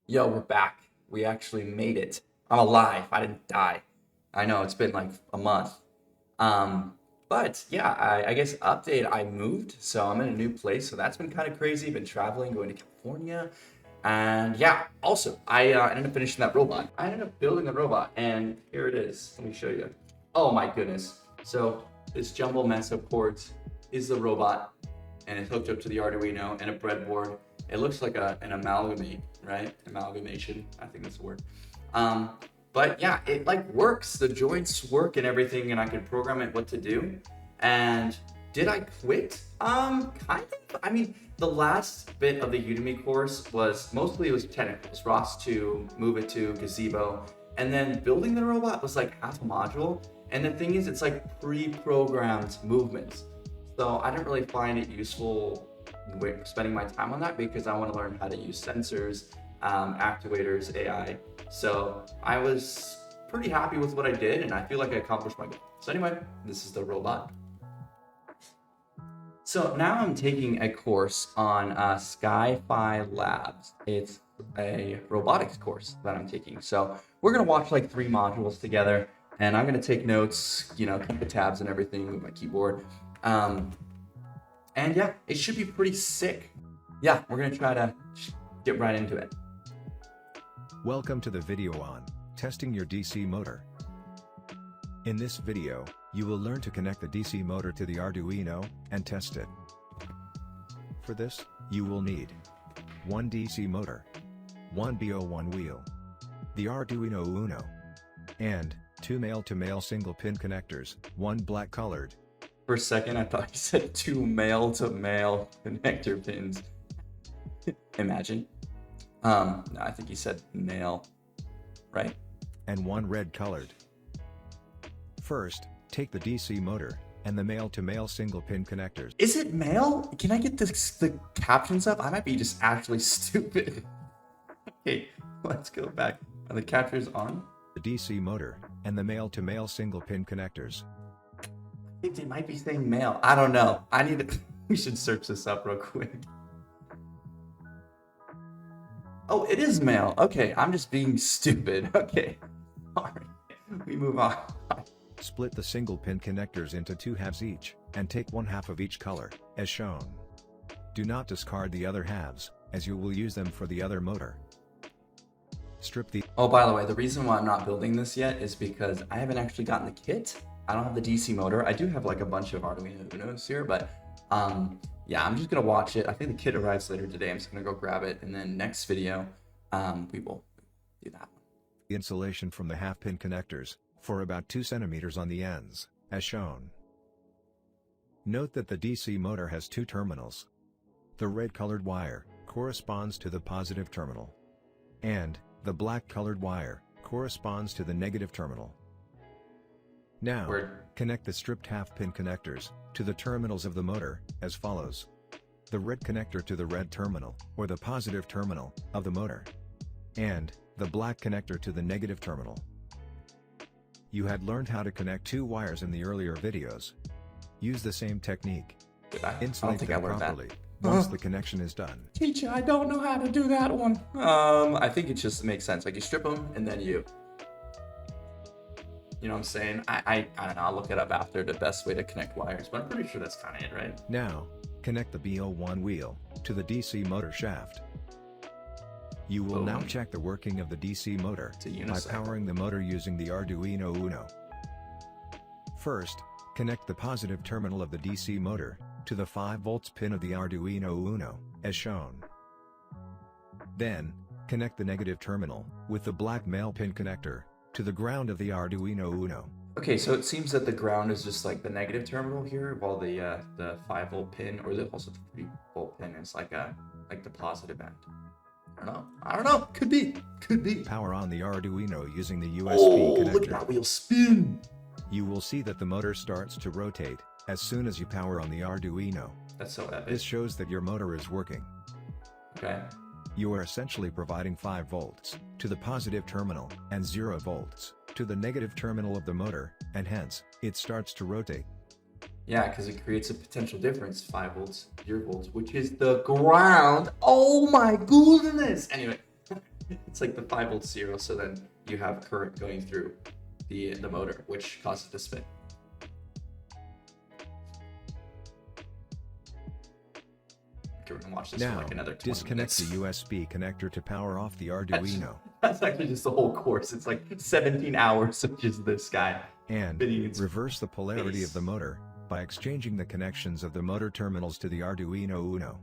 Yo, we're back. We actually made it. I'm alive. I didn't die. I know it's been like a month. Um, but yeah, I guess update. I moved, so I'm in a new place. So that's been kind of crazy. Been traveling, going to California, and yeah. Also, I ended up finishing that robot. I ended up building the robot, and here it is. Let me show you. Oh my goodness. So this jumble mess of ports is the robot, and it's hooked up to the Arduino and a breadboard. It looks like an amalgamate, right? Amalgamation, I think that's the word. Um, but yeah, it like works. The joints work and everything, and I can program it what to do. And did I quit? Kind of. I mean, the last bit of the Udemy course was mostly it was technicals, ROS 2, Move It 2, Gazebo, and then building the robot was like half a module. And the thing is, it's like pre-programmed movements. So I didn't really find it useful spending my time on that because I want to learn how to use sensors, actuators, AI. So I was pretty happy with what I did, and I feel like I accomplished my goal. So anyway, this is the robot. So now I'm taking a course on Sky-Fi Labs. It's a robotics course that I'm taking. So we're gonna watch like 3 modules together, and I'm gonna take notes, keep the tabs and everything with my keyboard. And yeah, it should be pretty sick. Yeah, we're gonna try to get right into it. Welcome to the video on testing your DC motor. In this video, you will learn to connect the DC motor to the Arduino and test it. For this, you will need 1 DC motor, 1 BO1 wheel, the Arduino Uno, and 2 male-to-male single-pin connectors, 1 black-colored. For a second, I thought you said 2 male-to-male connector pins. Imagine. No, I think you said male, right? And 1 red-colored. First, take the DC motor and the male-to-male single-pin connectors. Is it male? Can I get the captions up? I might be just actually stupid. Okay, let's go back. Are the captures on? The DC motor and the male-to-male single-pin connectors. I think they might be saying male. I don't know. We should search this up real quick. Oh, it is male. Okay, I'm just being stupid. Okay, sorry. We move on. Split the single-pin connectors into 2 halves each, and take 1 half of each color, as shown. Do not discard the other halves, as you will use them for the other motor. Strip the... Oh, by the way, the reason why I'm not building this yet is because I haven't actually gotten the kit. I don't have the DC motor. I do have like a bunch of Arduino Unos here, but yeah, I'm just gonna watch it. I think the kit arrives later today. I'm just gonna go grab it, and then next video, we will do that one. Insulation from the half-pin connectors, for about 2 centimeters on the ends, as shown. Note that the DC motor has 2 terminals. The red-colored wire corresponds to the positive terminal, and the black-colored wire corresponds to the negative terminal. Now, connect the stripped half-pin connectors to the terminals of the motor, as follows. The red connector to the red terminal, or the positive terminal, of the motor. And the black connector to the negative terminal. You had learned how to connect 2 wires in the earlier videos. Use the same technique. Insulate them properly once the connection is done. Teacher, I don't know how to do that one. I think it just makes sense. Like you strip them and then you know what I'm saying? I don't know. I'll look it up after the best way to connect wires, but I'm pretty sure that's kind of it, right? Now, connect the BO1 wheel to the DC motor shaft. You will now check the working of the DC motor by powering the motor using the Arduino Uno. First, connect the positive terminal of the DC motor to the 5 volts pin of the Arduino Uno, as shown. Then, connect the negative terminal with the black male pin connector to the ground of the Arduino Uno. Okay, so it seems that the ground is just like the negative terminal here, while the 5 volt pin, or also the 3 volt pin, is like the positive end. I don't know. Could be. Power on the Arduino using the USB connector. Look at that wheel spin. You will see that the motor starts to rotate as soon as you power on the Arduino. That's so epic. This shows that your motor is working. Okay. You are essentially providing 5 volts to the positive terminal and 0 volts to the negative terminal of the motor, and hence, it starts to rotate. Yeah, because it creates a potential difference, 5 volts, 0 volts, which is the ground. Oh my goodness! Anyway, It's like the 5 volt zero, so then you have current going through the motor, which causes it to spin. Okay, we're gonna watch this for Now, like another 20 disconnect minutes. the USB connector to power off the Arduino That's actually just the whole course. It's like 17 hours of just this guy. and spinning its reverse the polarity of the face. motor by exchanging the connections of the motor terminals to the Arduino Uno.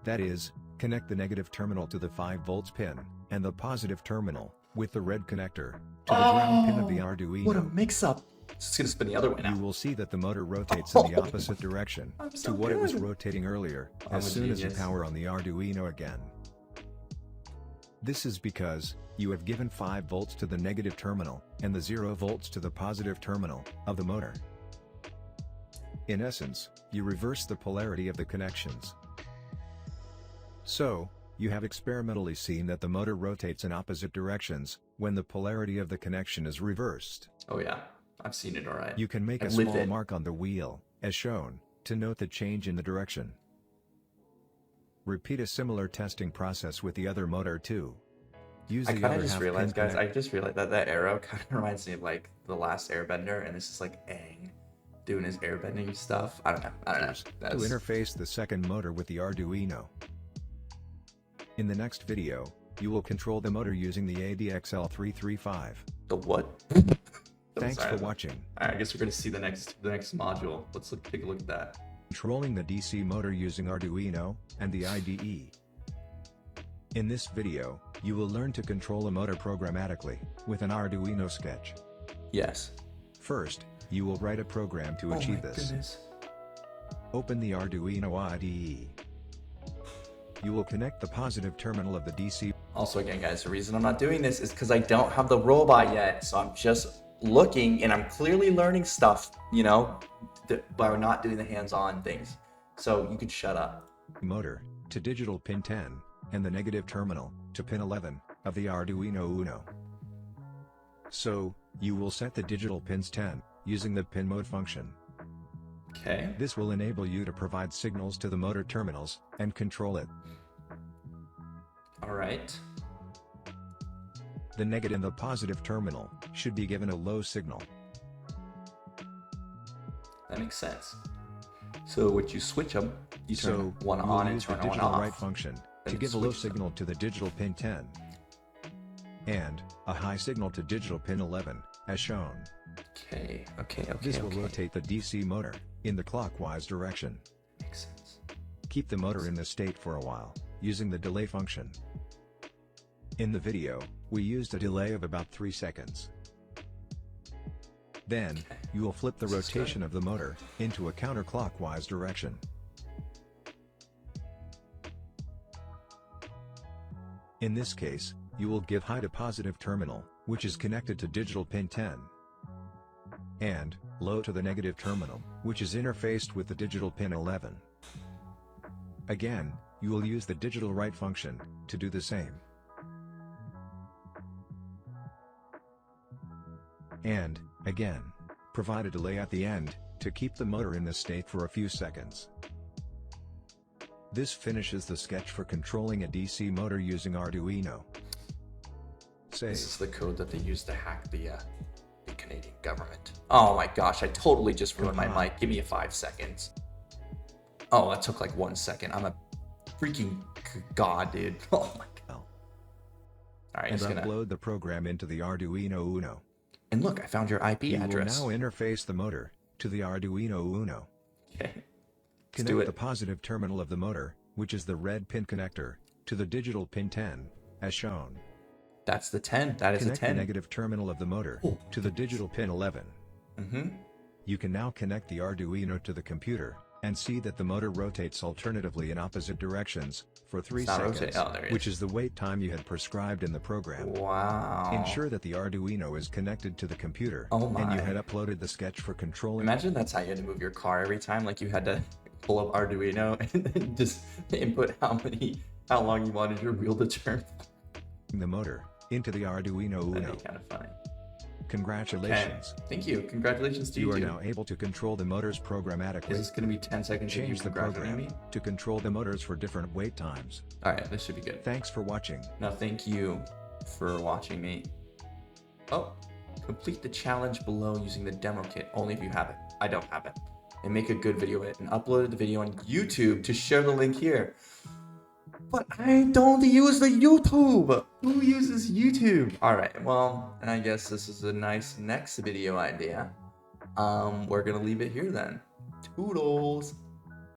That is, connect the negative terminal to the 5 volts pin and the positive terminal with the red connector to the ground pin of the Arduino. What a mix-up! It's just gonna spin the other way now. You will see that the motor rotates in the opposite direction I'm so to what it was good. rotating earlier I'm as a soon as you genius. power on the Arduino again. This is because you have given 5 volts to the negative terminal and the 0 volts to the positive terminal of the motor. In essence, you reverse the polarity of the connections. So, you have experimentally seen that the motor rotates in opposite directions when the polarity of the connection is reversed. Oh yeah, I've seen it alright. You can make a I've lived small it. mark on the wheel, as shown, to note the change in the direction. Repeat a similar testing process with the other motor too. Use I the kind other of just half realized, pin guys, I just realized that that arrow kind of reminds me of like the last Airbender, and this is like Aang doing his airbending stuff. I don't know. connectors to That's interface the second motor with the Arduino. In the next video, you will control the motor using the ADXL335. the what? Thanks Sorry. for watching. Alright, I guess we're gonna see the next module. Let's take a look at that. Controlling the DC motor using Arduino and the IDE. In this video, you will learn to control a motor programmatically with an Arduino sketch. Yes. First, you will write a program to Oh achieve my this. goodness. Open the Arduino IDE. You will connect the positive terminal of the DC. Also, again, guys, the reason I'm not doing this is because I don't have the robot yet, so I'm just looking and I'm clearly learning stuff, you know, by not doing the hands-on things. So you could shut up. motor to digital pin 10 and the negative terminal to pin 11 of the Arduino Uno. So, you will set the digital pins 10 using the pin mode function. Okay. This will enable you to provide signals to the motor terminals and control it. All right. The negative and the positive terminal should be given a low signal. That makes sense. So would you switch them? You turn So, one you will on and use the turn one digital off. write function to Then give a low switch them. signal to the digital pin 10 and a high signal to digital pin 11, as shown. Okay. Okay. Okay. This will okay. rotate the DC motor in the clockwise direction. Makes sense. Keep the motor in this state for a while, using the delay function. In the video, we used a delay of about 3 seconds. Then, Okay. you will flip the This is good. rotation of the motor into a counterclockwise direction. In this case, you will give high to positive terminal, which is connected to digital pin 10, and low to the negative terminal, which is interfaced with the digital pin 11. Again, you will use the digital write function to do the same. And, again, provide a delay at the end to keep the motor in this state for a few seconds. This finishes the sketch for controlling a DC motor using Arduino. This is Save. the code that they use to hack the Canadian government. Oh my gosh, I totally just ruined my Goodbye. mic. Give me 5 seconds. Oh, that took like 1 second. I'm a freaking god, dude. Oh my god. Well, All right, and just gonna. upload the program into the Arduino Uno. And look, I found your IP You address. will now interface the motor to the Arduino Uno. Okay. Let's Connect do it. the positive terminal of the motor, which is the red pin connector, to the digital pin 10, as shown. That's the 10. That is Connect a the 10. negative terminal of the motor Oh, to the digital pin 11. Mm-hmm. You can now connect the Arduino to the computer, and see that the motor rotates alternatively in opposite directions, for 3 It's not seconds, rotating. Oh, there it which is. is the wait time you had prescribed in the program. Wow. Ensure that the Arduino is connected to the computer, Oh and you my. had uploaded the sketch for controlling. Imagine that's how you had to move your car every time. Like you had to pull up Arduino and then just input how long you wanted your wheel to turn. the motor into the Arduino That'd Uno. be kind of funny. Congratulations. Thank you. Congratulations to you, You are too. now able to control the motors Is programmatically. this going to be 10 seconds of you Change the congratulating program me? to control the motors for different wait times. All right, this should be good. Thanks for watching. Now, thank you for watching me. Oh, complete the challenge below using the demo kit, only if you have it. I don't have it. And make a good video of it and upload the video on YouTube to share the link here. But I don't use the YouTube. Who uses YouTube? All right, well, I guess this is a nice next video idea. We're gonna leave it here then. Toodles.